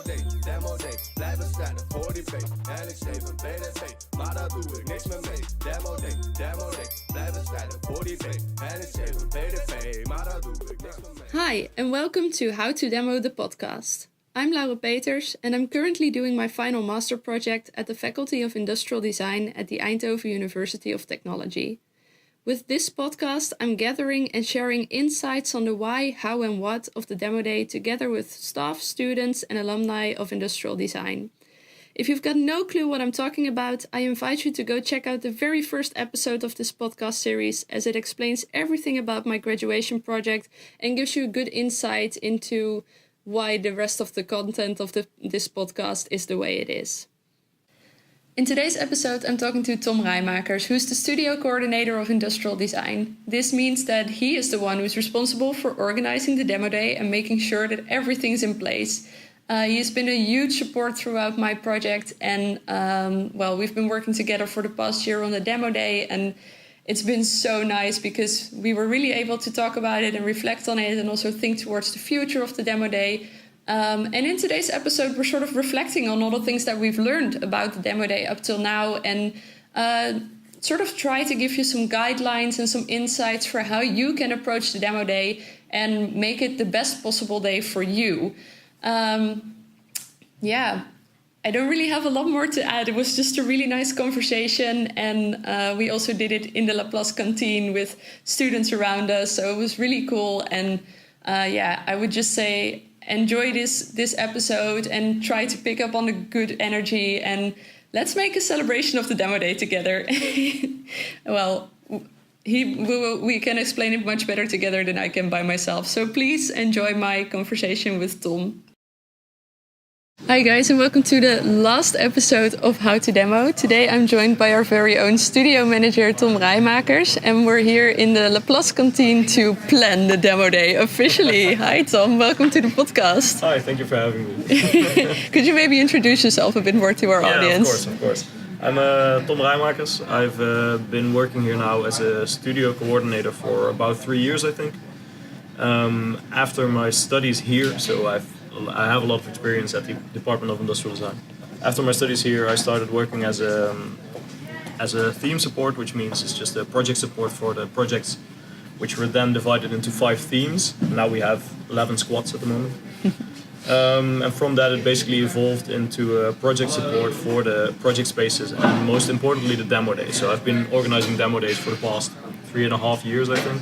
demo day, blijven stijlen voor die pay. En ik steef een BDV, maar dat doe ik niks meer mee. Demo day, blijven stijlen voor die pay. En ik steef een BDV, maar dat doe ik niks meer mee. Hi, and welcome to How to Demo the podcast. I'm Raijmakers, and I'm currently doing my final master project at the Faculty of Industrial Design at the Eindhoven University of Technology. With this podcast, I'm gathering and sharing insights on the why, how and what of the demo day together with staff, students and alumni of industrial design. If you've got no clue what I'm talking about, I invite you to go check out the very first episode of this podcast series, as it explains everything about my graduation project and gives you a good insight into why the rest of the content of this podcast is the way it is. In today's episode, I'm talking to Tom Raijmakers, who's the studio coordinator of industrial design. This means that he is the one who's responsible for organizing the demo day and making sure that everything's in place. He has been a huge support throughout my project, and we've been working together for the past year on the demo day, and it's been so nice because we were really able to talk about it and reflect on it and also think towards the future of the demo day. And in today's episode, we're sort of reflecting on all the things that we've learned about the demo day up till now, and sort of try to give you some guidelines and some insights for how you can approach the demo day and make it the best possible day for you. I don't really have a lot more to add. It was just a really nice conversation, and we also did it in the Laplace canteen with students around us, so it was really cool. And I would just say enjoy this episode and try to pick up on the good energy, and let's make a celebration of the demo day together. We can explain it much better together than I can by myself. So please enjoy my conversation with Tom. Hi guys, and welcome to the last episode of How to Demo. Today I'm joined by our very own studio manager Tom Raijmakers, and we're here in the Laplace canteen to plan the demo day officially. Hi Tom, welcome to the podcast. Hi, thank you for having me. Could you maybe introduce yourself a bit more to our audience? Of course. I'm Tom Raijmakers. I've been working here now as a studio coordinator for about 3 years, I think. After my studies here, so I have a lot of experience at the Department of Industrial Design. After my studies here, I started working as a theme support, which means it's just a project support for the projects, which were then divided into 5 themes. Now we have 11 squads at the moment. And from that, it basically evolved into project support for the project spaces, and most importantly, the demo day. So I've been organizing demo days for the past 3.5 years, I think.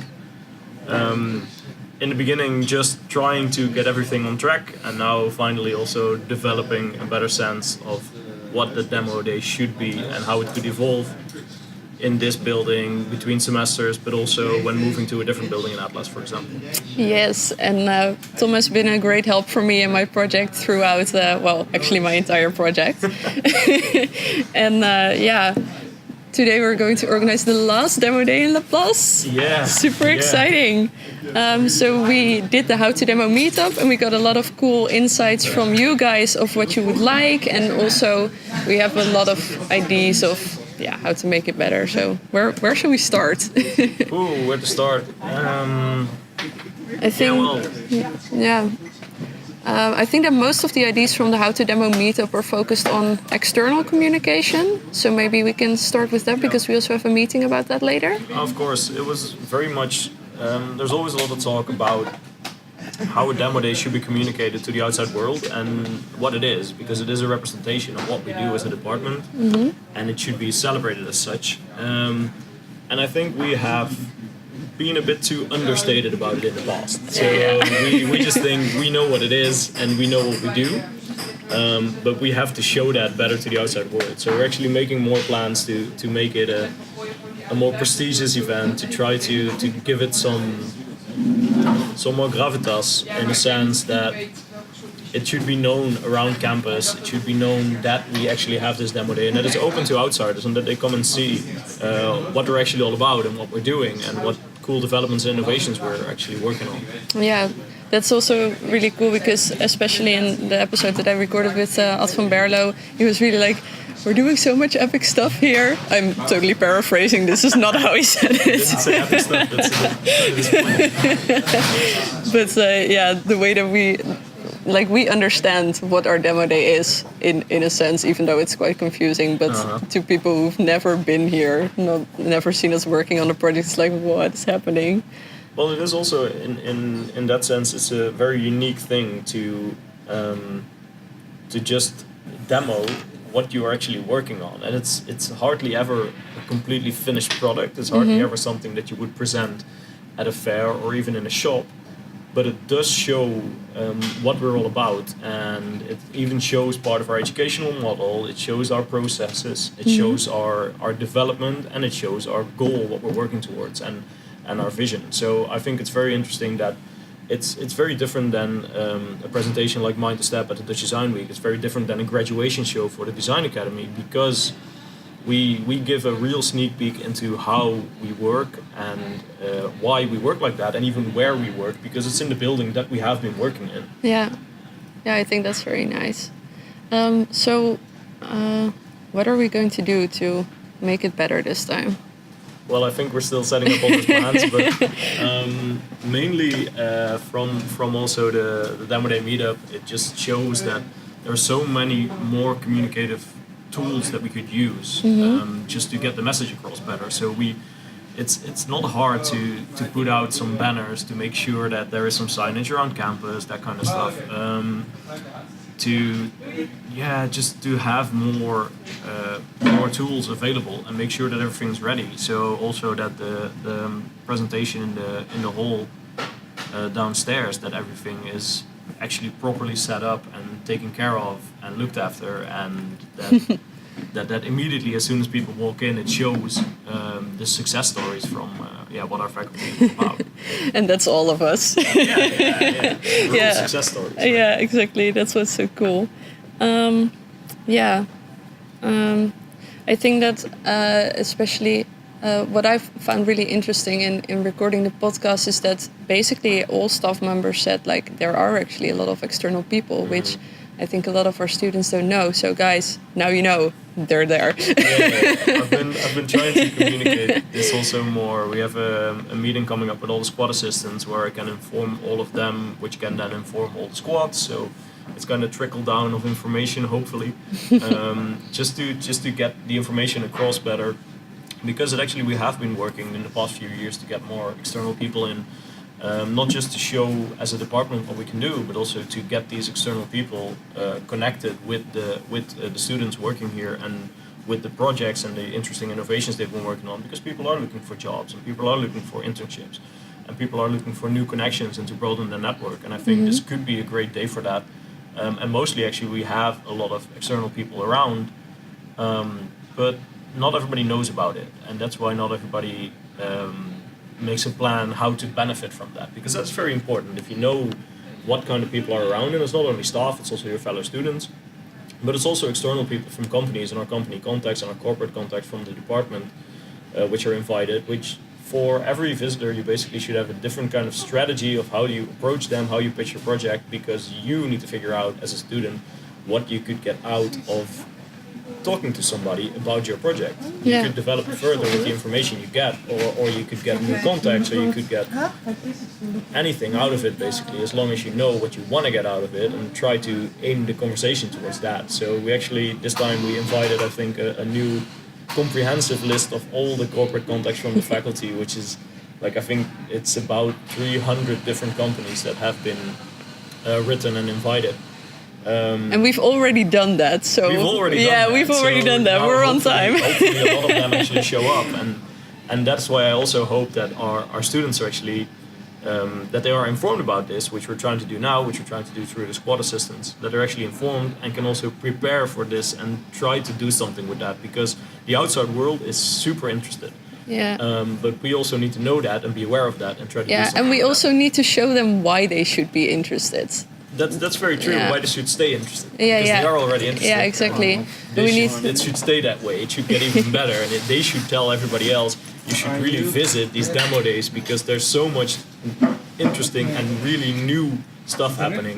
In the beginning, just trying to get everything on track, and now finally also developing a better sense of what the demo day should be and how it could evolve in this building between semesters, but also when moving to a different building in Atlas, for example. Yes, and Tom has been a great help for me in my project throughout, actually my entire project. And today we're going to organize the last demo day in Laplace. Yeah. Super exciting. So we did the How to Demo meetup, and we got a lot of cool insights from you guys of what you would like, and also we have a lot of ideas of how to make it better. So where should we start? Where to start? I think I think that most of the ideas from the How to Demo meetup are focused on external communication. So maybe we can start with that, because we also have a meeting about that later. Of course, it was very much. There's always a lot of talk about how a demo day should be communicated to the outside world and what it is, because it is a representation of what we do as a department, and it should be celebrated as such. And I think we have been a bit too understated about it in the past. So we just think we know what it is and we know what we do, but we have to show that better to the outside world. So we're actually making more plans to make it a more prestigious event, to try to give it some more gravitas, in a sense that it should be known around campus. It should be known that we actually have this demo day, and that it's open to outsiders, and that they come and see what we're actually all about and what we're doing and what cool developments and innovations we're actually working on. Yeah, that's also really cool, because especially in the episode that I recorded with Ad van Berlo, he was really like, we're doing so much epic stuff here. I'm totally paraphrasing. This is not how he said it. Didn't say epic stuff. But the way that like we understand what our demo day is in a sense, even though it's quite confusing. But to people who've never been here, never seen us working on the project, it's like, what is happening? Well, it is also in that sense, it's a very unique thing to just demo what you are actually working on, and it's hardly ever a completely finished product. It's hardly ever something that you would present at a fair or even in a shop, but it does show what we're all about, and it even shows part of our educational model. It shows our processes, it shows our development, and it shows our goal, what we're working towards, and our vision. So I think it's very interesting that it's very different than a presentation like Mind the Step at the Dutch Design Week. It's very different than a graduation show for the Design Academy, because we give a real sneak peek into how we work and why we work like that, and even where we work, because it's in the building that we have been working in. Yeah, I think that's very nice. So what are we going to do to make it better this time? Well, I think we're still setting up all those plans, but mainly from also the Demo Day meetup, it just shows that there are so many more communicative tools that we could use just to get the message across better. So it's not hard to put out some banners to make sure that there is some signage around campus, that kind of stuff. Just to have more tools available and make sure that everything's ready. So also that the presentation in the hall downstairs, that everything is actually properly set up and taken care of and looked after, and that immediately, as soon as people walk in, it shows the success stories from what our faculty is about. And that's all of us. Real success stories. Right? Yeah, exactly. That's what's so cool. I think that especially what I've found really interesting in recording the podcast is that basically all staff members said like there are actually a lot of external people, which I think a lot of our students don't know. So guys, now you know, they're there. I've been trying to communicate this also more. We have a meeting coming up with all the squad assistants where I can inform all of them, which can then inform all the squads. So it's kind of trickle down of information, hopefully, just to get the information across better. Because we have been working in the past few years to get more external people in, not just to show as a department what we can do, but also to get these external people connected with the students working here and with the projects and the interesting innovations they've been working on. Because people are looking for jobs, and people are looking for internships, and people are looking for new connections and to broaden their network. And I think this could be a great day for that. And mostly, actually, we have a lot of external people around, but not everybody knows about it, and that's why not everybody makes a plan how to benefit from that, because that's very important. If you know what kind of people are around, and it's not only staff, it's also your fellow students, but it's also external people from companies and our company contacts and our corporate contacts from the department, which are invited, which for every visitor you basically should have a different kind of strategy of how you approach them, how you pitch your project, because you need to figure out as a student what you could get out of talking to somebody about your project. You could develop it further with the information you get, or you could get new contacts, or you could get anything out of it, basically, as long as you know what you want to get out of it and try to aim the conversation towards that. So we actually, this time we invited, I think, a new comprehensive list of all the corporate contacts from the faculty, which is, like, I think it's about 300 different companies that have been written and invited. And we've already done that, so we've already done that. We're on time. Hopefully, a lot of them actually show up, and that's why I also hope that our students are actually that they are informed about this, which we're trying to do now, which we're trying to do through the squad assistants. That they're actually informed and can also prepare for this and try to do something with that, because the outside world is super interested. But we also need to know that and be aware of that and try to do something. And we also need to show them why they should be interested. That's very true. Why they should stay interested. Because they are already interested. Yeah, exactly. It should stay that way. It should get even better, and they should tell everybody else, you should really visit these demo days, because there's so much interesting and really new stuff happening,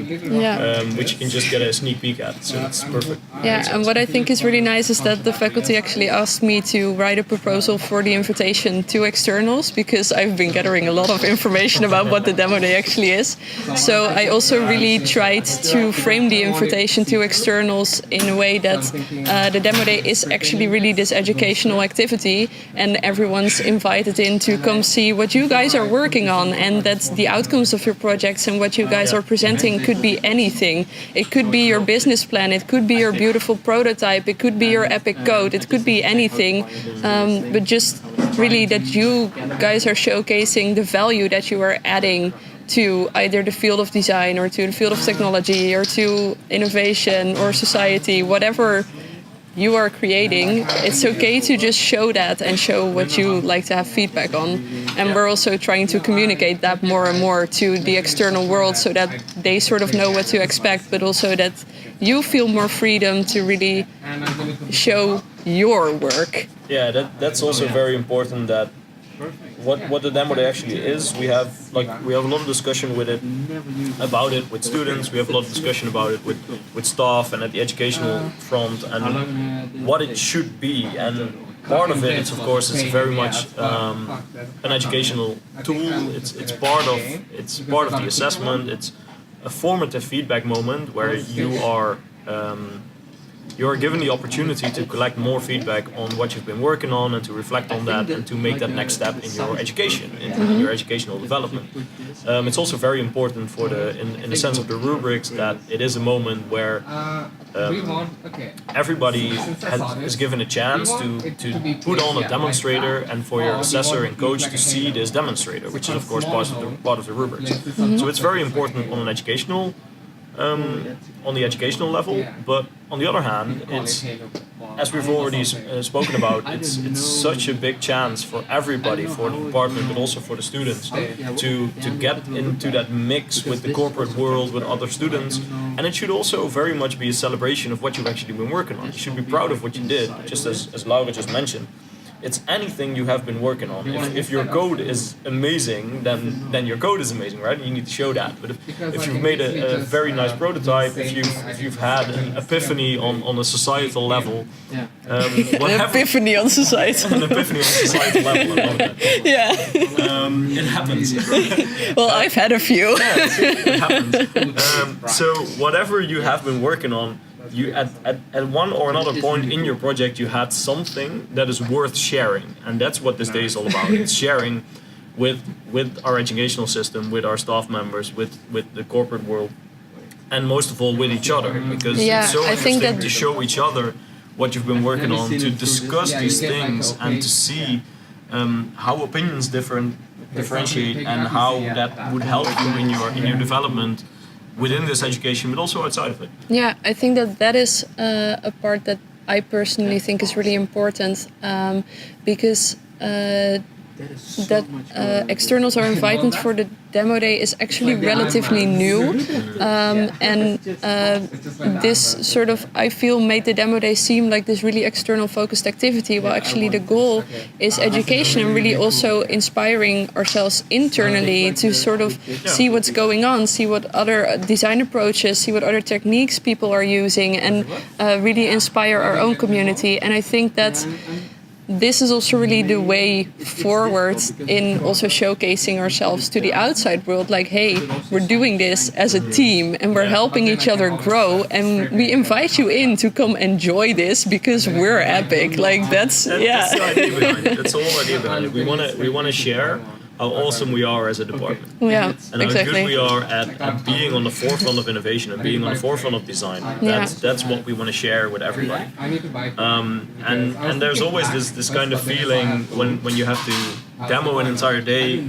which you can just get a sneak peek at. So it's perfect. Yeah, and what I think is really nice is that the faculty actually asked me to write a proposal for the invitation to externals, because I've been gathering a lot of information about what the demo day actually is. So I also really tried to frame the invitation to externals in a way that the demo day is actually really this educational activity, and everyone's invited in to come see what you guys are working on, and that the outcomes of your projects and what you guys are presenting could be anything. It could be your business plan, it could be your beautiful prototype, it could be your epic code, it could be anything, but just really that you guys are showcasing the value that you are adding to either the field of design or to the field of technology or to innovation or society, whatever you are creating. It's okay to just show that and show what you like to have feedback on. And we're also trying to communicate that more and more to the external world, so that they sort of know what to expect, but also that you feel more freedom to really show your work. Yeah, that's also very important, that what the demo day actually is. We have a lot of discussion with it, about it with students. We have a lot of discussion about it with staff and at the educational front, and what it should be. And part of it is, of course, it's very much an educational tool. It's part of the assessment. It's a formative feedback moment where you're given the opportunity to collect more feedback on what you've been working on, and to reflect on that, and to make that next step in your education, in your educational development. It's also very important for in the sense of the rubrics, that it is a moment where everybody is given a chance to put on a demonstrator, and for your assessor and coach to see this demonstrator, which is of course part of the rubrics. So it's very important on an educational on the educational level, but on the other hand, it's, as we've already spoken about, it's such a big chance for everybody, for the department, but also for the students, to get into that mix with the corporate world, with other students. And it should also very much be a celebration of what you've actually been working on. You should be proud of what you did, just as Laura just mentioned. It's anything you have been working on. If your code is amazing, then your code is amazing, right? You need to show that. But if you've made a very nice prototype, if you've had an epiphany on a societal level, an epiphany on societal. An epiphany on societal level, I love that. Yeah. It happens. Well, I've had a few. It happens. So whatever you have been working on, you at one or another point in your project, you had something that is worth sharing, and that's what this day is all about. It's sharing with our educational system, with our staff members, with the corporate world, and most of all with each other, because it's so interesting to show each other what you've been working on, to discuss these things, and to see how opinions differentiate, and how that would help you in your development within this education, but also outside of it. Yeah, I think that is a part that I personally think is really important, because externals are invited for the demo day is actually relatively new, and this sort of, I feel, made the demo day seem like this really external focused activity, while actually the goal is education, and really also inspiring ourselves internally to sort of see what's going on, see what other design approaches, see what other techniques people are using, and really inspire our own community. And I think that this is also really the way forward in also showcasing ourselves to the outside world. Like, hey, we're doing this as a team, and we're helping each other grow, and we invite you in to come enjoy this because we're epic. Like, that's the idea behind it. That's the whole idea behind it. We want to share how awesome we are as a department. Yeah, and how good we are at being on the forefront of innovation and being on the forefront of design. That's what we want to share with everybody. And there's always this kind of feeling when you have to demo an entire day.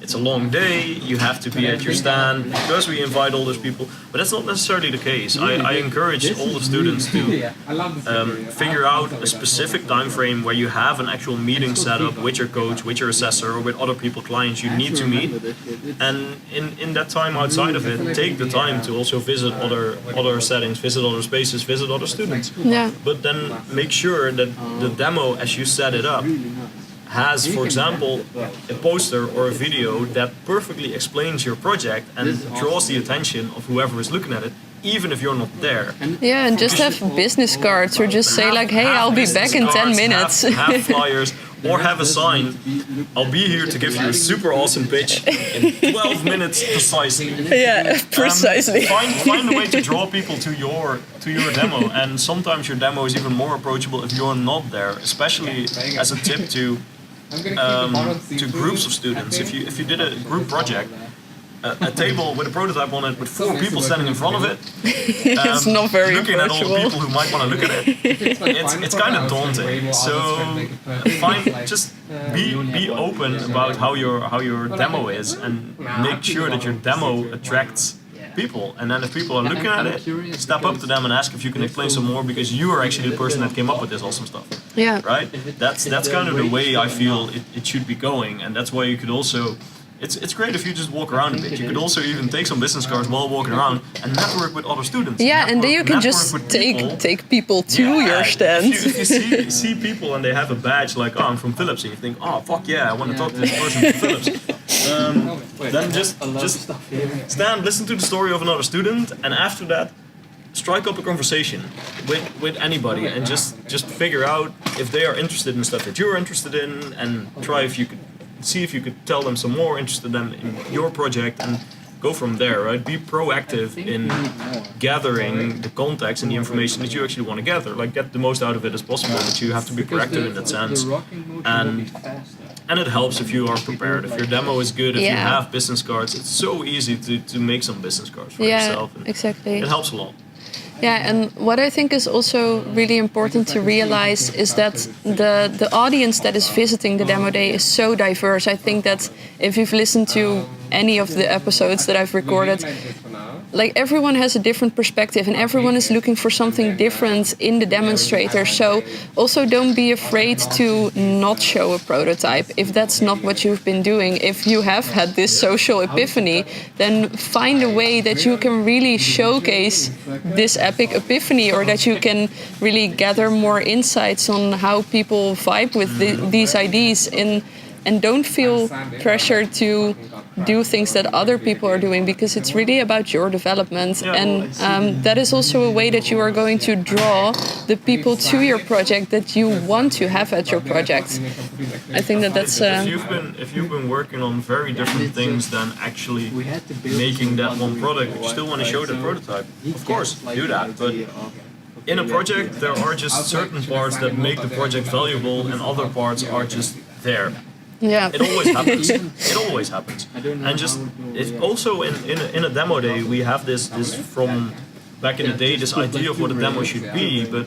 It's a long day, you have to be at your stand because we invite all those people, but that's not necessarily the case. I encourage all the students to figure out a specific time frame where you have an actual meeting set up with your coach, with your assessor, or with other people, clients you need to meet, and in that time outside of it, take the time to also visit other settings, visit other spaces, visit other students. Yeah. But then make sure that the demo, as you set it up, has, for example, a poster or a video that perfectly explains your project and draws the attention of whoever is looking at it, even if you're not there. Yeah, and just have business cards or just say like, hey, I'll be back in 10 minutes. Have flyers or have a sign. I'll be here to give you a super awesome pitch in 12 minutes precisely. Yeah, precisely. Find a way to draw people to your demo, and sometimes your demo is even more approachable if you're not there. Especially as a tip to groups of students. If you did a group project, a table with a prototype on it with 4 people standing in front of it, it's not very looking at all the approachable. people who might want to look at it, it's kind of daunting. So be open about how your demo is, and make sure that your demo attracts people. And then if people are looking at it, step up to them and ask if you can explain some more, because you are actually the person that came up with this awesome stuff. Yeah. Right? That's kind of the way I feel it should be going, and that's why you could also. It's great if you just walk around a bit. You could also even take some business cards while walking around and network with other students. Yeah, and then you can just take people to your stand. If you see people and they have a badge like, oh, I'm from Philips, and you think, oh, fuck yeah, I want to talk to this person from Philips. Then just stand, listen to the story of another student, and after that, strike up a conversation with anybody, and just figure out if they are interested in stuff that you're interested in, and try if you could see if you could tell them some more, interested them in your project, and go from there, right? Be proactive in gathering the context and the information that you actually want to gather. Like, get the most out of it as possible, but you have to be proactive in that sense. And it helps if you are prepared. If your demo is good, if you have business cards, it's so easy to make some business cards for yourself. And exactly. It helps a lot. Yeah, and what I think is also really important to realize is that the audience that is visiting the demo day is so diverse. I think that if you've listened to any of the episodes that I've recorded, like, everyone has a different perspective and everyone is looking for something different in the demonstrator. So also don't be afraid to not show a prototype if that's not what you've been doing. If you have had this social epiphany, then find a way that you can really showcase this epic epiphany, or that you can really gather more insights on how people vibe with these ideas, and don't feel pressure to do things that other people are doing, because it's really about your development. And that is also a way that you are going to draw the people to your project that you want to have at your project. I think that's if you've been working on very different things than actually making that one product, but you still want to show the prototype, of course, do that. But in a project, there are just certain parts that make the project valuable, and other parts are just there. Yeah. It always happens. It always happens. And just also in a demo day, we have this from back in the day, this idea of what a demo should be. But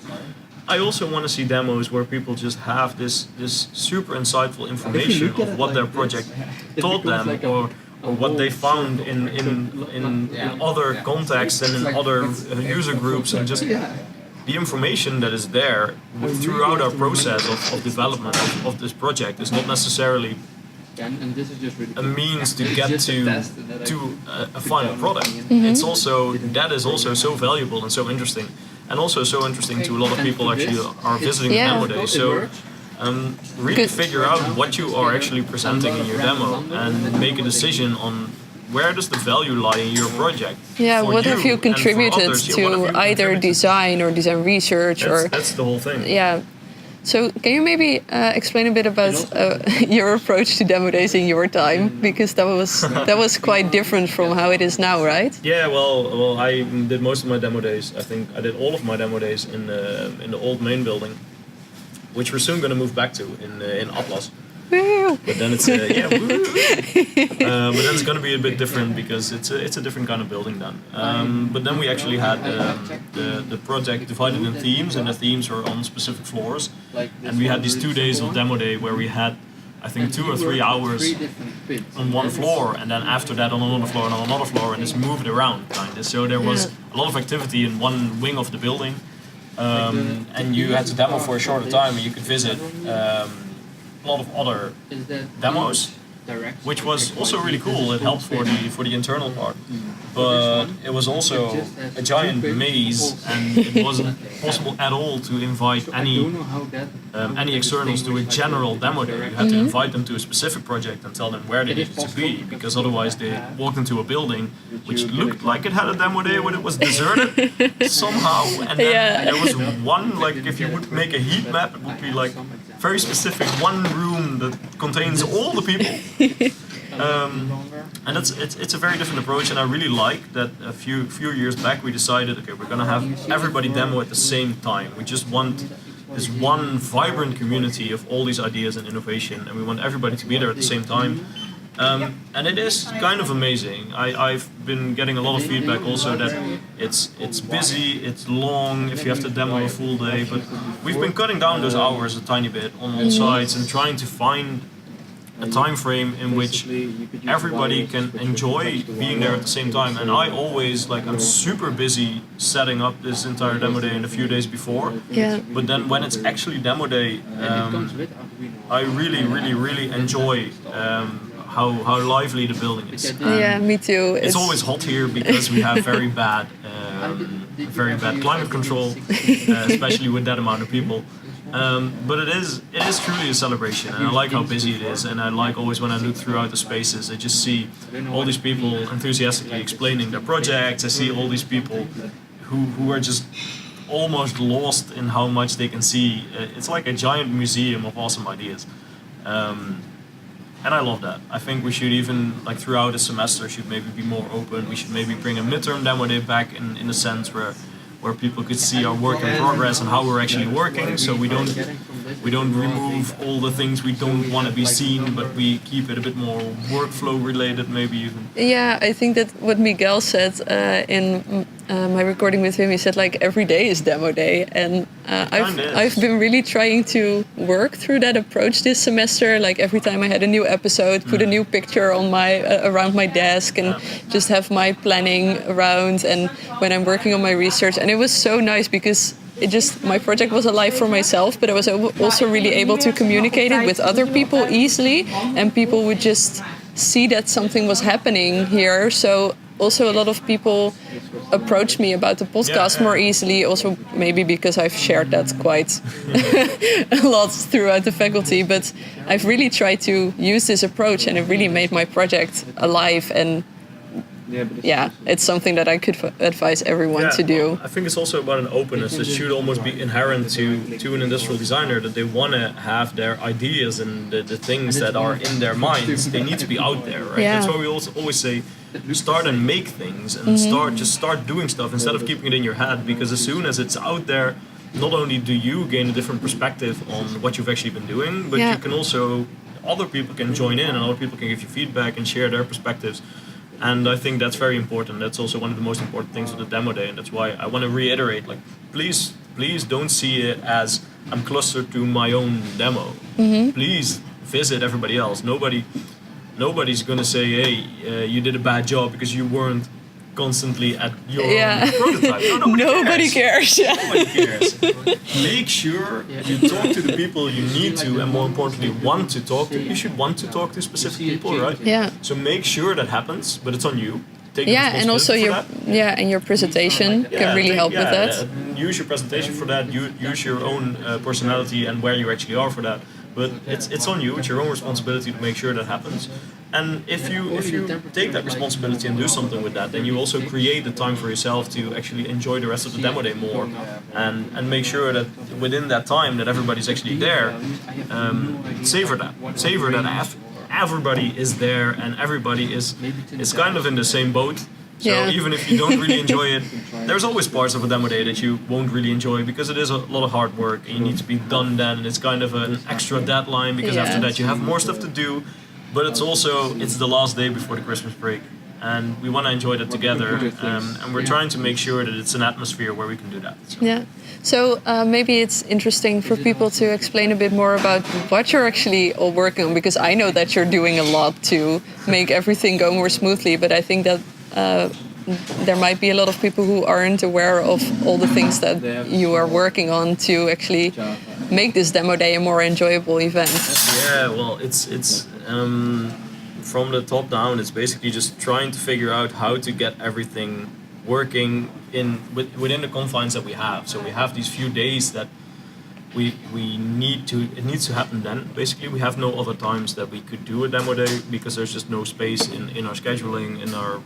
I also want to see demos where people just have this super insightful information of what their project taught them, or what they found in other contexts and in other user groups, and just the information that is there throughout our process of development of this project is not necessarily a means to get to a final product. It's also, that is also so valuable and so interesting, and also so interesting to a lot of people actually are visiting the demo day. So really figure out what you are actually presenting in your demo, and make a decision on where does the value lie in your project? Yeah, what have you contributed to either design or design research? That's the whole thing. Yeah. So can you maybe explain a bit about your approach to demo days in your time? Because that was quite different from how it is now, right? Yeah, well, I did most of my demo days. I think I did all of my demo days in the old main building, which we're soon going to move back to in Atlas. But then it's but then it's going to be a bit different, because it's a different kind of building then. But then we actually had the project divided in themes, and the themes were on specific floors. And we had these 2 days of demo day where we had, I think, 2 or 3 hours on one floor, and then after that on another floor and on another floor, and it's moved around kind of. So there was a lot of activity in one wing of the building, and you had to demo for a shorter time, and you could visit a lot of other demos, which was also really cool. It helped for the internal part, but it was also a giant maze, and it wasn't possible at all to invite any externals to a general demo day. You had to invite them to a specific project and tell them where they needed to be, because otherwise they walked into a building which looked like it had a demo day, but it was deserted somehow. And then there was one, like if you would make a heat map, it would be like very specific one room that contains all the people. And it's a very different approach, and I really like that a few years back we decided, okay, we're gonna have everybody demo at the same time. We just want this one vibrant community of all these ideas and innovation, and we want everybody to be there at the same time. And it is kind of amazing. I've been getting a lot of feedback also that it's busy, it's long if you have to demo a full day, but we've been cutting down those hours a tiny bit on all sides and trying to find a time frame in which everybody can enjoy being there at the same time. And I always, I'm super busy setting up this entire demo day in a few days before. Yeah. But then when it's actually demo day, I really enjoy how lively the building is. Yeah, me too. It's always hot here because we have very bad climate control, especially with that amount of people. But it is truly a celebration, and I like how busy it is, and I like always when I look throughout the spaces, I just see all these people enthusiastically explaining their projects. I see all these people who are just almost lost in how much they can see. It's like a giant museum of awesome ideas. And I love that. I think we should even, throughout the semester, should maybe be more open. We should maybe bring a midterm demo day back in a sense where people could see our work in progress and how we're actually working, so we don't remove all the things we don't want to be seen, but we keep it a bit more workflow related maybe even. Yeah, I think that what Miguel said in my recording with him, he said every day is demo day, and I've been really trying to work through that approach this semester. Every time I had a new episode, put a new picture on around my desk, and just have my planning around, and when I'm working on my research. And it was so nice because my project was alive for myself, but I was also really able to communicate it with other people easily, and people would just see that something was happening here. So also a lot of people approach me about the podcast more easily, also maybe because I've shared that quite a lot throughout the faculty, but I've really tried to use this approach, and it really made my project alive. And yeah, it's something that I could advise everyone to do. I think it's also about an openness that should almost be inherent to an industrial designer, that they want to have their ideas and the things that are in their minds, they need to be out there, right? That's why we also always say start and make things, and start doing stuff instead of keeping it in your head, because as soon as it's out there, not only do you gain a different perspective on what you've actually been doing, but you can also, other people can join in and other people can give you feedback and share their perspectives. And I think that's very important. That's also one of the most important things of the demo day, and that's why I want to reiterate, please don't see it as I'm clustered to my own demo. Please visit everybody else. Nobody's gonna say, hey, you did a bad job because you weren't constantly at your own prototype. Nobody cares. Nobody cares. Make sure you talk to the people you need to, and more importantly, want to talk to. You should want to talk to specific people, right? Yeah. So make sure that happens, but it's on you. Take and also your presentation can really help with that. Use your presentation for that. Use your own personality and where you actually are for that. But it's on you. It's your own responsibility to make sure that happens. And if you take that responsibility and do something with that, then you also create the time for yourself to actually enjoy the rest of the demo day more, and make sure that within that time that everybody's actually there. Savor that. Everybody is there, and everybody is kind of in the same boat. So even if you don't really enjoy it, there's always parts of a demo day that you won't really enjoy, because it is a lot of hard work and you need to be done then, and it's kind of an extra deadline, because after that you have more stuff to do. But it's the last day before the Christmas break, and we want to enjoy that together, and we're trying to make sure that it's an atmosphere where we can do that. So maybe it's interesting for people to explain a bit more about what you're actually all working on, because I know that you're doing a lot to make everything go more smoothly, but I think that there might be a lot of people who aren't aware of all the things that you are working on to actually make this demo day a more enjoyable event. Yeah, well, it's from the top down, it's basically just trying to figure out how to get everything working within the confines that we have. So we have these few days that it needs to happen then. Basically, we have no other times that we could do a demo day because there's just no space in our scheduling, in our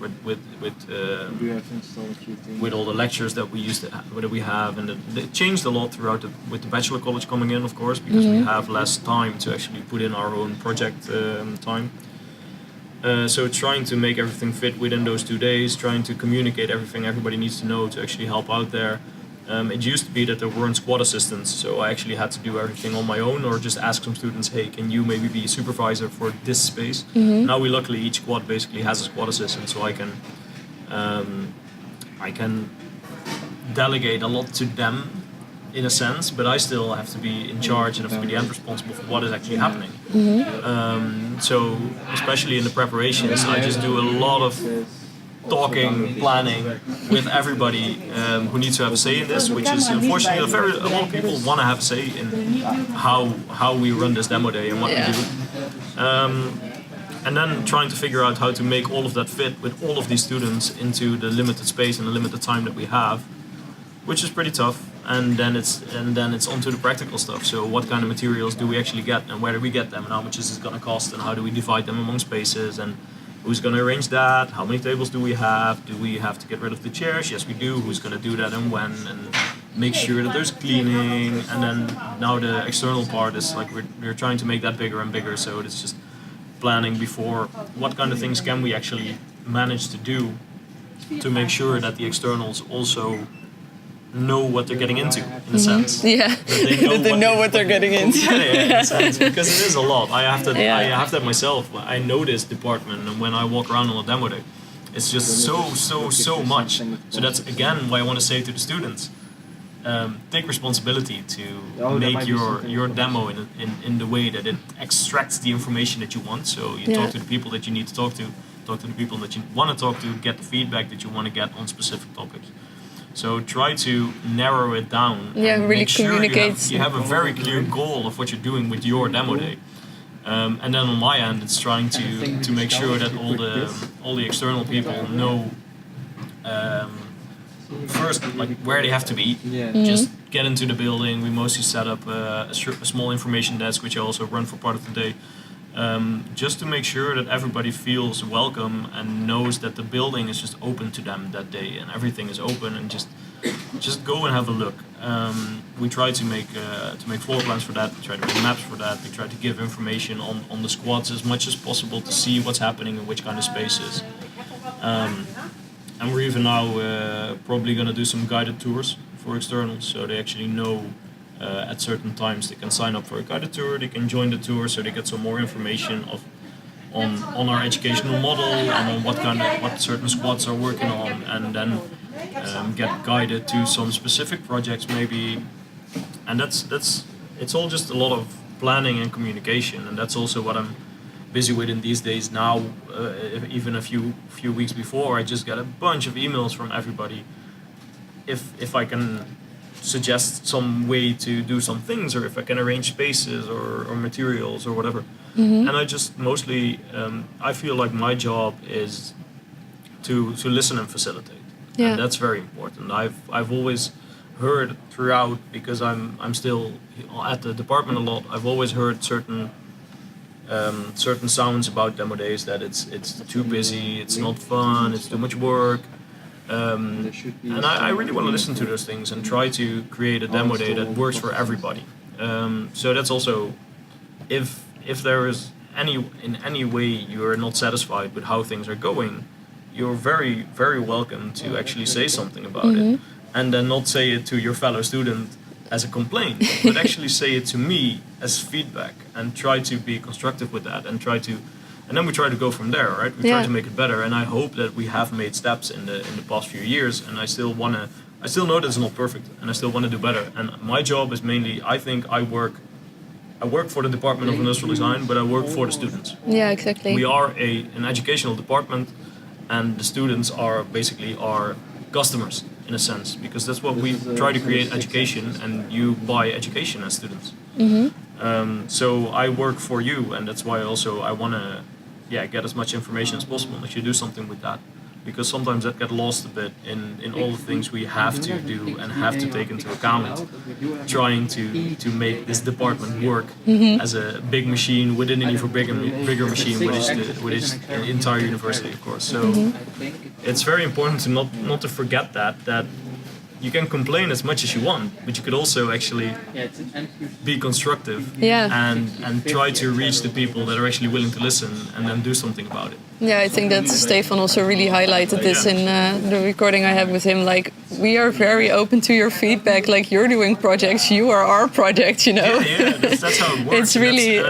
with all the lectures that we have, and it changed a lot throughout with the bachelor college coming in, of course, because we have less time to actually put in our own project time. So it's trying to make everything fit within those 2 days, trying to communicate everything everybody needs to know to actually help out there. It used to be that there weren't squad assistants, so I actually had to do everything on my own or just ask some students, hey, can you maybe be a supervisor for this space? Now luckily each squad basically has a squad assistant, so I can delegate a lot to them in a sense, but I still have to be in charge and have to be the end responsible for what is actually happening. So especially in the preparations, I just do a lot of talking, planning with everybody who needs to have a say in this, which is unfortunately a lot of people want to have a say in how we run this demo day and what we do. And then trying to figure out how to make all of that fit with all of these students into the limited space and the limited time that we have, which is pretty tough. And then it's onto the practical stuff. So what kind of materials do we actually get, and where do we get them, and how much is it going to cost, and how do we divide them among spaces, and who's going to arrange that? How many tables do we have? Do we have to get rid of the chairs? Yes, we do. Who's going to do that and when? And make sure that there's cleaning. And then now the external part is like we're trying to make that bigger and bigger. So it's just planning before what kind of things can we actually manage to do to make sure that the externals also know what they're getting into, in a sense. Yeah, that they know what they're getting into. Yeah, in a sense, because it is a lot. I have that myself. I know this department, and when I walk around on a demo day, it's just so much. So that's again why I want to say to the students, take responsibility to make your demo in the way that it extracts the information that you want. So you talk to the people that you need to talk to the people that you want to talk to, get the feedback that you want to get on specific topics. So try to narrow it down. Yeah, really make sure communicate. You have a very clear goal of what you're doing with your demo day. And then on my end, it's trying to make sure that all the external people know first like where they have to be. Just get into the building. We mostly set up a small information desk, which I also run for part of the day. Just to make sure that everybody feels welcome and knows that the building is just open to them that day and everything is open, and just go and have a look. We try to make floor plans for that, we try to make maps for that, we try to give information on the squads as much as possible to see what's happening in which kind of spaces. And we're even now probably going to do some guided tours for externals, so they actually know at certain times they can sign up for a guided tour, they can join the tour, so they get some more information on our educational model and on what certain squads are working on, and then get guided to some specific projects maybe. And it's all just a lot of planning and communication, and that's also what I'm busy with in these days now. Even a few weeks before, I just get a bunch of emails from everybody if I can suggest some way to do some things, or if I can arrange spaces or materials or whatever. And I just mostly I feel like my job is to listen and facilitate. And that's very important. I've always heard throughout, because I'm still at the department a lot, I've always heard certain sounds about demo days, that it's too busy, it's not fun, it's too much work. And I really want to listen to those things and try to create a demo day that works for everybody. So that's also, if there is in any way you're not satisfied with how things are going, you're very, very welcome to actually say something about it. And then not say it to your fellow student as a complaint, but actually say it to me as feedback, and try to be constructive with that, and then we try to go from there, right? We try to make it better, and I hope that we have made steps in the past few years, and I still know that it's not perfect, and I still want to do better. And my job is mainly, I think I work for the Department of Industrial Design, but I work for the students. Yeah, exactly. We are an educational department, and the students are basically our customers in a sense, because that's what we try to create education, and you buy education as students. So I work for you, and that's why also I want to get as much information as possible. And if you do something with that, because sometimes that gets lost a bit in all the things we have to do and have to take into account, trying to make this department work as a big machine within an even bigger machine, which is the entire university, of course. So it's very important to not to forget that you can complain as much as you want, but you could also actually be constructive and try to reach the people that are actually willing to listen and then do something about it. Yeah, I think that Stefan also really highlighted this in the recording I had with him. Like, we are very open to your feedback. Like, you're doing projects, you are our project, you know? Yeah, that's how it works. It's really...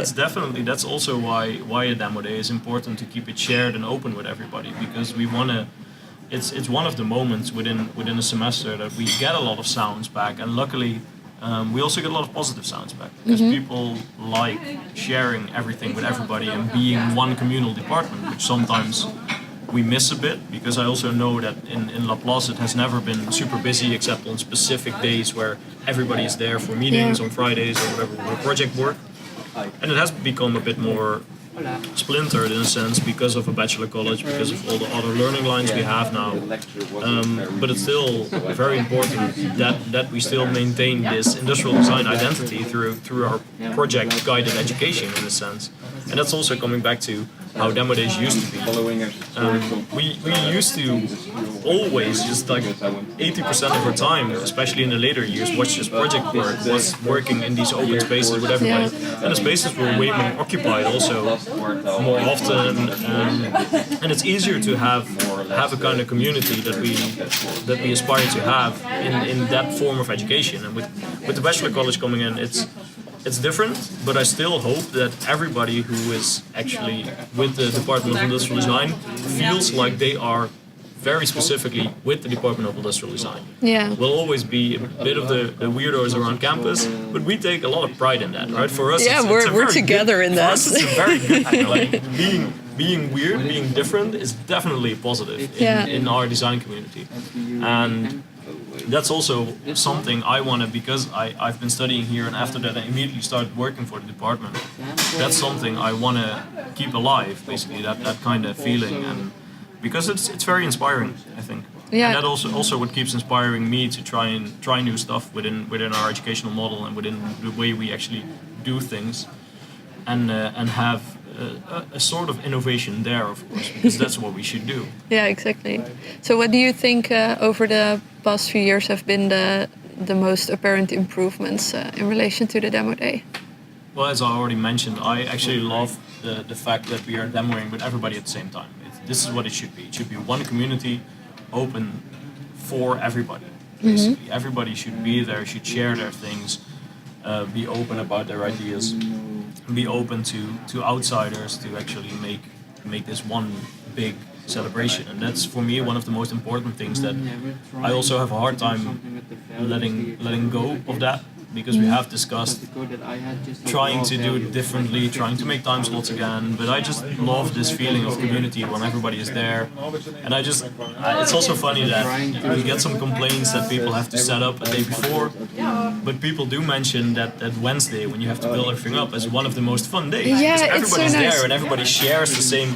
That's also why a demo day is important, to keep it shared and open with everybody, because we want to... It's one of the moments within a semester that we get a lot of sounds back, and luckily we also get a lot of positive sounds back, because people like sharing everything with everybody and being one communal department, which sometimes we miss a bit, because I also know that in Laplace it has never been super busy except on specific days where everybody is there for meetings on Fridays or whatever, or project work, and it has become a bit more splintered in a sense because of a bachelor college, because of all the other learning lines we have now. But it's still very important that we still maintain this industrial design identity through our project guided education in a sense. And that's also coming back to how demo days used to be. We used to always just like 80% of our time, especially in the later years, watch this project work, was working in these open spaces with everybody. And the spaces were way more occupied also more often, and it's easier to have a kind of community that we aspire to have in that form of education. And with the bachelor college coming in, it's different, but I still hope that everybody who is actually with the Department of Industrial Design feels like they are very specifically with the Department of Industrial Design. Yeah. We'll always be a bit of the weirdos around campus, but we take a lot of pride in that, right? For us, we're together in that. For us, it's a very good thing. Like being weird, being different is definitely positive in our design community. And that's also something I want to, because I've been studying here, and after that I immediately started working for the department. That's something I want to keep alive, basically, that kind of feeling, and because it's very inspiring, I think. Yeah. And that also what keeps inspiring me to try new stuff within our educational model and within the way we actually do things, and have a sort of innovation there, of course, because that's what we should do. Yeah, exactly. So what do you think over the past few years have been the most apparent improvements in relation to the demo day? Well, as I already mentioned, I actually love the fact that we are demoing with everybody at the same time. This is what it should be. It should be one community, open for everybody. Basically, everybody should be there, should share their things, be open about their ideas, be open to outsiders to actually make this one big celebration. And that's, for me, one of the most important things that I also have a hard time letting go of that, because we have discussed trying to do it differently, trying to make time slots again, but I just love this feeling of community when everybody is there. And it's also funny that we get some complaints that people have to set up a day before, but people do mention that Wednesday, when you have to build everything up, is one of the most fun days. Yeah, because it's so everybody's nice. there and everybody shares the same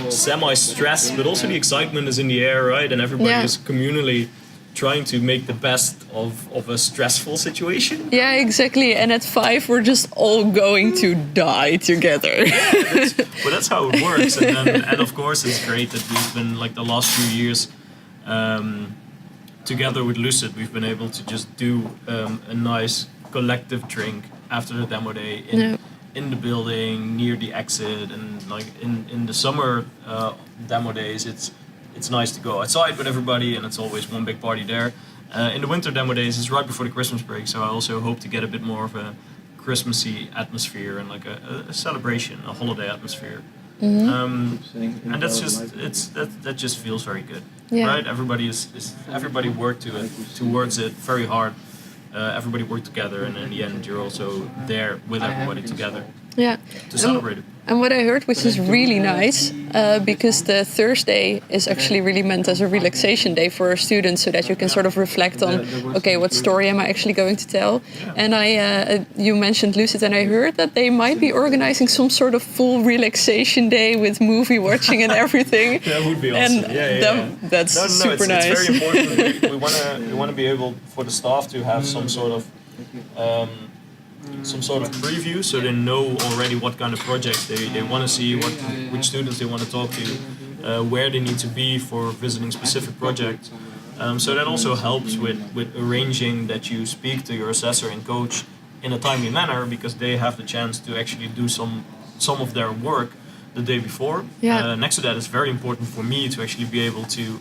semi-stress, but also the excitement is in the air, right? And everybody is communally trying to make the best of a stressful situation. Yeah, exactly. And at 5, we're just all going to die together. But that's how it works. And of course, it's great that we've been, like, the last few years, together with Lucid, we've been able to just do a nice collective drink after the demo day in the building near the exit. And like in the summer demo days, it's nice to go outside with everybody, and it's always one big party there. In the winter demo days, it's right before the Christmas break, so I also hope to get a bit more of a Christmassy atmosphere and like a celebration, a holiday atmosphere. And that's just that just feels very good, right? Everybody worked towards it very hard. Everybody worked together, and in the end, you're also there with everybody together. Yeah. To celebrate it. And what I heard, which is really nice, because the Thursday is actually really meant as a relaxation day for our students, so that you can sort of reflect on, okay, what story am I actually going to tell? And you mentioned Lucid, and I heard that they might be organizing some sort of full relaxation day with movie watching and everything. That would be awesome. And that's super nice. It's very important. We want to be able for the staff to have some sort of preview, so they know already what kind of projects they want to see, which students they want to talk to, where they need to be for visiting specific projects. So that also helps with arranging that you speak to your assessor and coach in a timely manner, because they have the chance to actually do some of their work the day before. Next to that, it's very important for me to actually be able to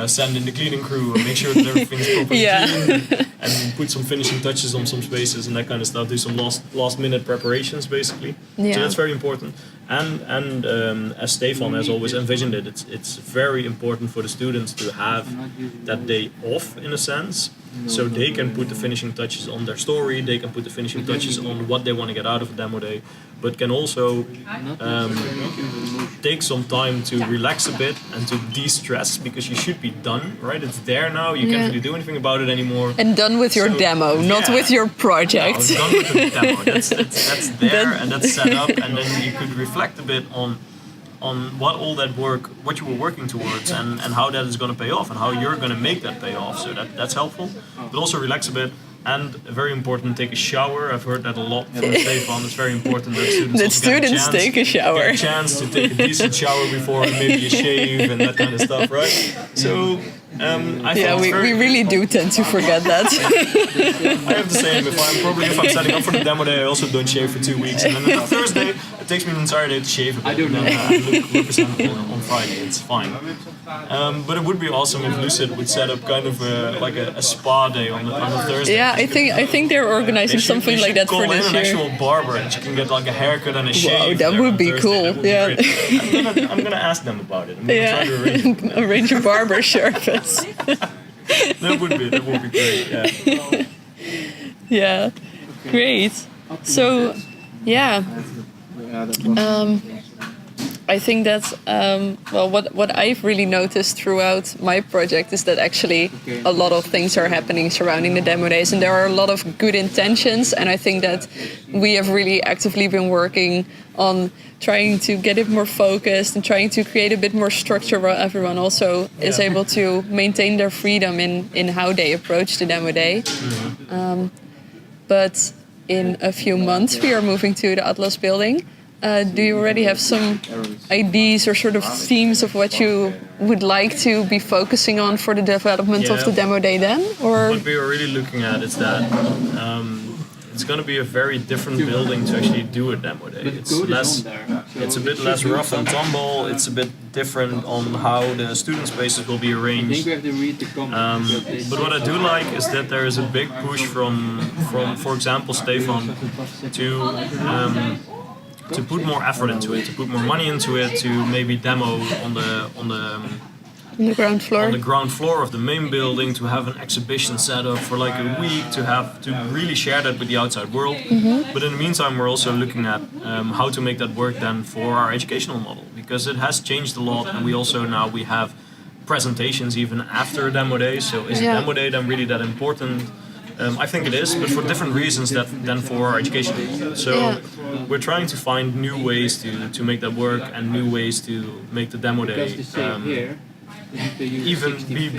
send in the cleaning crew and make sure that everything's properly clean, and put some finishing touches on some spaces and that kind of stuff. Do some last minute preparations basically. So that's very important. And as Stefan has always envisioned it, it's very important for the students to have that day off in a sense, so they can put the finishing touches on their story, they can put the finishing touches on what they want to get out of a demo day, but can also take some time to relax a bit and to de-stress, because you should be done, right? It's there now, you can't really do anything about it anymore. And done with your demo, not with your project. No, done with the demo. That's there and that's set up, and then you could reflect a bit on what all that work, what you were working towards, and how that is going to pay off, and how you're going to make that pay off. So that's helpful, but also relax a bit. And very important, take a shower. I've heard that a lot from Stefan. It's very important that students take a shower. Get a chance to take a decent shower before, and maybe a shave and that kind of stuff, right? So I think we really do tend to forget that. I have the same. If I'm setting up for the demo day, I also don't shave for 2 weeks, and then on Thursday it takes me an entire day to shave a bit. And then I look presentable on Friday. It's fine. But it would be awesome if Lucid would set up kind of a spa day on the Thursday. Yeah, I think they're organizing something like that for this year. Call in an actual barber, and you can get like a haircut and a shave. Wow, that would be cool. I'm gonna ask them about it. I'm gonna try to arrange a barber service. That would be great. Yeah. Great. So, I think that what I've really noticed throughout my project is that actually a lot of things are happening surrounding the demo days, and there are a lot of good intentions, and I think that we have really actively been working on trying to get it more focused and trying to create a bit more structure where everyone also is able to maintain their freedom in how they approach the demo day. But in a few months we are moving to the Atlas building. Do you already have some ideas or sort of themes of what you would like to be focusing on for the development of the demo day then? Or what we are really looking at is that it's going to be a very different building to actually do a demo day. It's a bit less rough and tumble. It's a bit different on how the student spaces will be arranged. But what I do like is that there is a big push from for example, Stefan, to put more effort into it, to put more money into it, to maybe demo on the ground floor. On the ground floor of the main building, to have an exhibition set up for like a week, to really share that with the outside world. But in the meantime, we're also looking at how to make that work then for our educational model, because it has changed a lot, and we have presentations even after a demo day. So is a demo day then really that important? I think it is, but for different reasons than for our education. So we're trying to find new ways to make that work, and new ways to make the demo day even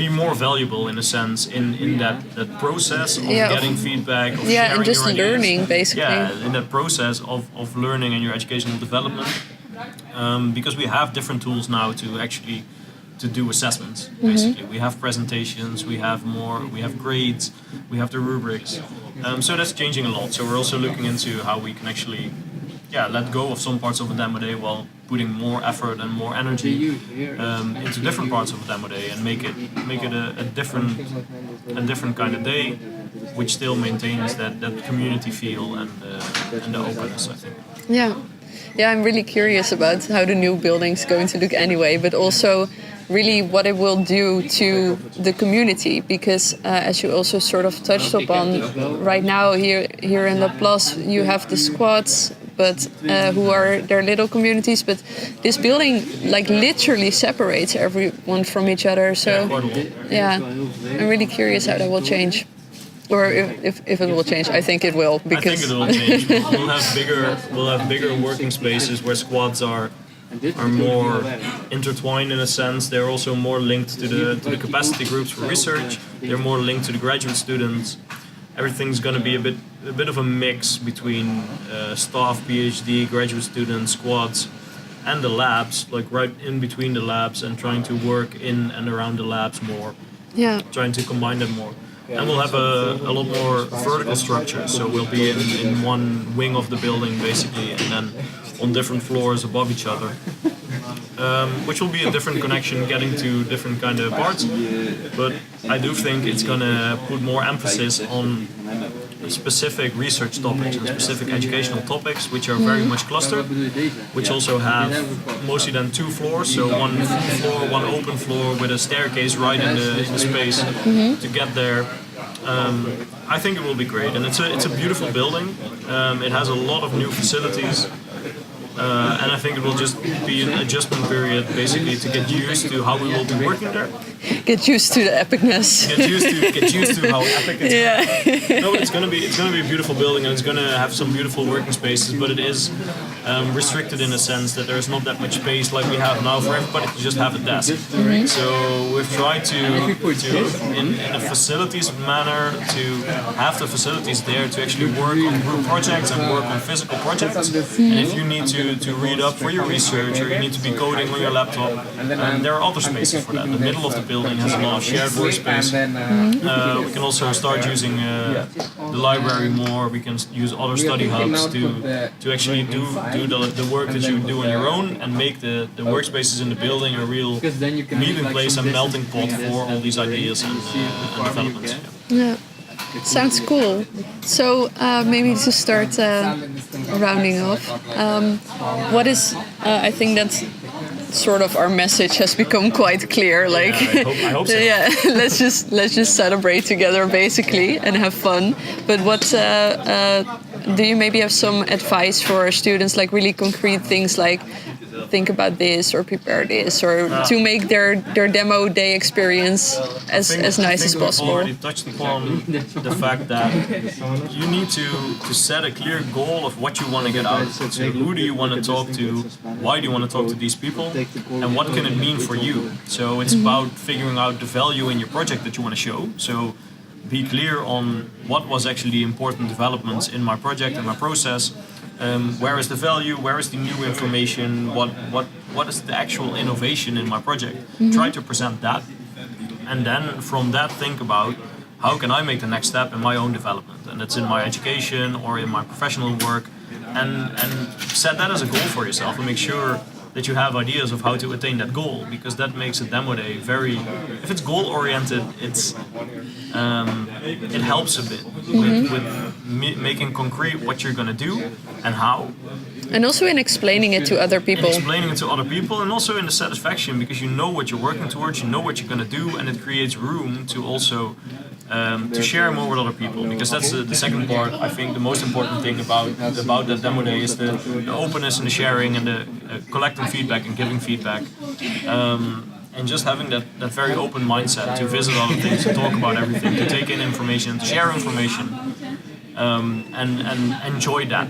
be more valuable in a sense in that process of getting feedback, of sharing and just your ideas. learning basically. Yeah, in that process of learning and your educational development, because we have different tools now to do assessments. Basically, we have presentations, we have grades, we have the rubrics. So that's changing a lot. So we're also looking into how we can actually let go of some parts of a demo day while putting more effort and more energy into different parts of a demo day, and make it a different kind of day, which still maintains that community feel and the openness, I think. Yeah, I'm really curious about how the new building's going to look anyway, but also really what it will do to the community, because as you also sort of touched upon, right now here in La Place you have the squads but who are their little communities. But this building like literally separates everyone from each other. So yeah, I'm really curious how that will change. Or if it will change, I think it will. Because I think it will change. We'll have bigger working spaces where squads are more intertwined in a sense. They're also more linked to the capacity groups for research. They're more linked to the graduate students. Everything's going to be a bit of a mix between staff, PhD, graduate students, squads, and the labs, like right in between the labs, and trying to work in and around the labs more. Yeah. Trying to combine them more. And we'll have a lot more vertical structure, so we'll be in one wing of the building basically, and then on different floors above each other, which will be a different connection getting to different kind of parts. But I do think it's gonna put more emphasis on specific research topics and specific educational topics, which are very much clustered, which also have mostly then 2 floors, so one floor, one open floor with a staircase right in the space to get there. I think it will be great, and it's a beautiful building. It has a lot of new facilities. And I think it will just be an adjustment period, basically, to get used to how we will be working there. Get used to the epicness. Get used to how epic it's Yeah. No, but it's gonna be a beautiful building, and it's gonna have some beautiful working spaces. But it is restricted in a sense that there's not that much space like we have now for everybody to just have a desk. So we've tried to in a facilities manner to have the facilities there to actually work on group projects and work on physical projects. And if you need to read up for your research, or you need to be coding on your laptop, there are other spaces for that. The middle of the building has a lot of shared workspace. We can also start using the library more. We can use other study hubs to actually do the work that you do on your own, and make the workspaces in the building a real meeting place and melting pot for all these ideas and developments. Yeah. Sounds cool. So maybe to start rounding off, what is I think that's sort of our message has become quite clear. Like, I hope so. Yeah, let's just celebrate together basically and have fun. But what do you maybe have some advice for our students, like really concrete things like think about this or prepare this, or to make their demo day experience as nice as possible? We've already touched upon the fact that you need to set a clear goal of what you want to get out of it. So who do you want to talk to? Why do you want to talk to these people? And what can it mean for you? So it's about figuring out the value in your project that you want to show. So be clear on what was actually the important developments in my project and my process. Where is the value? Where is the new information? What is the actual innovation in my project? Try to present that, and then from that think about how can I make the next step in my own development, and it's in my education or in my professional work, and set that as a goal for yourself, and make sure that you have ideas of how to attain that goal, because that makes a demo day very. If it's goal oriented, it helps a bit with making concrete what you're gonna do and how. And also in explaining it to other people. And also in the satisfaction, because you know what you're working towards, you know what you're gonna do, and it creates room to also to share more with other people, because that's the second part. I think the most important thing about that demo day is the openness and the sharing and the collecting feedback and giving feedback, and just having that very open mindset to visit other things, to talk about everything, to take in information, to share information, and enjoy that.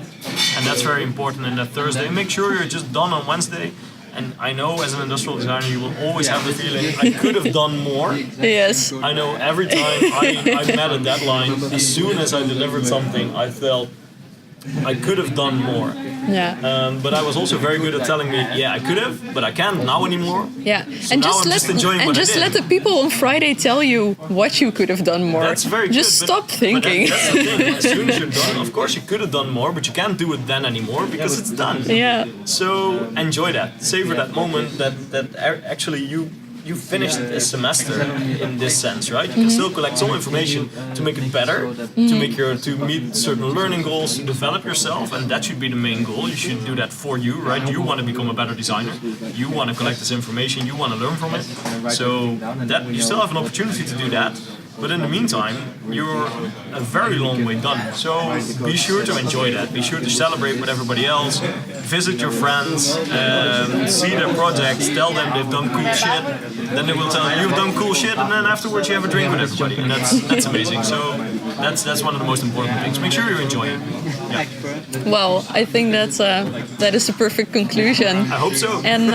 And that's very important in that Thursday. Make sure you're just done on Wednesday. And I know as an industrial designer, you will always have the feeling, I could have done more. Yes. I know every time I met a deadline, as soon as I delivered something, I felt I could have done more. Yeah. But I was also very good at telling me, yeah, I could have, but I can't now anymore. Yeah. So now I'm just enjoying what I did. Let the people on Friday tell you what you could have done more. That's very good. Just stop thinking. But that's the thing. As soon as you're done, of course you could have done more, but you can't do it then anymore because it's done. Yeah. So enjoy that. Savor that moment that actually you finished a semester in this sense, right? You can still collect some information to make it better, to meet certain learning goals, to develop yourself, and that should be the main goal. You should do that for you, right? You want to become a better designer. You want to collect this information. You want to learn from it. So that you still have an opportunity to do that. But in the meantime, you're a very long way done. So be sure to enjoy that. Be sure to celebrate with everybody else. Visit your friends, see their projects, tell them they've done cool shit. Then they will tell you you've done cool shit, and then afterwards you have a drink with everybody, and that's amazing. So that's one of the most important things. Make sure you enjoy it. Yeah. Well, I think that is the perfect conclusion. I hope so. And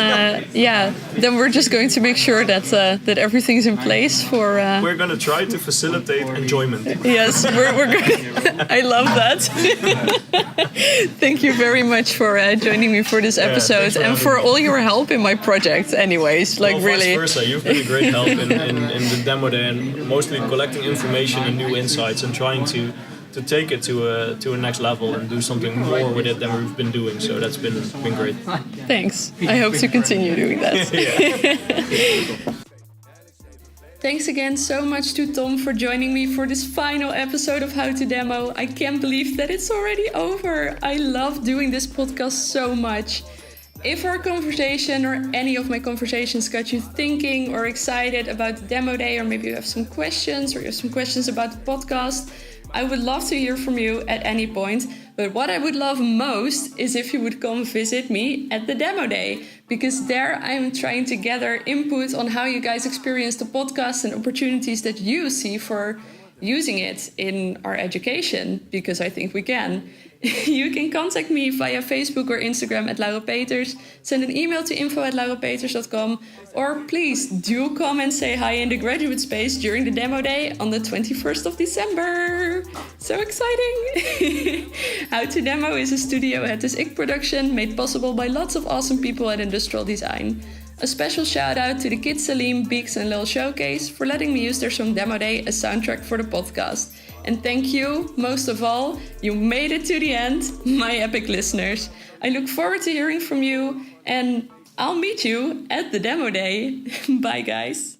then we're just going to make sure that everything's in place for. We're going to try to facilitate enjoyment. Yes, we're going. I love that. Thank you very much for joining me for this episode and for all your help in my project. Anyways, like really. Vice versa. You've been a great help in the demo day and mostly collecting information and new insights and trying to take it to a next level and do something more with it than we've been doing. So that's been great. Thanks. I hope to continue doing that. Thanks again so much to Tom for joining me for this final episode of How to Demo. I can't believe that it's already over. I love doing this podcast so much. If our conversation or any of my conversations got you thinking or excited about the demo day, or maybe you have some questions or you have some questions about the podcast, I would love to hear from you at any point. But what I would love most is if you would come visit me at the demo day, because there I'm trying to gather input on how you guys experience the podcast and opportunities that you see for using it in our education, because I think we can. You can contact me via Facebook or Instagram at Laura Peters, send an email to info@lauropeters.com, or please do come and say hi in the graduate space during the demo day on the 21st of December. So exciting! How to Demo is a Studio Het is Ik production made possible by lots of awesome people at Industrial Design. A special shout out to the kids Salim, Beeks and Lil Showcase for letting me use their song Demo Day as soundtrack for the podcast. And thank you, most of all, you made it to the end, my epic listeners. I look forward to hearing from you, and I'll meet you at the demo day. Bye, guys.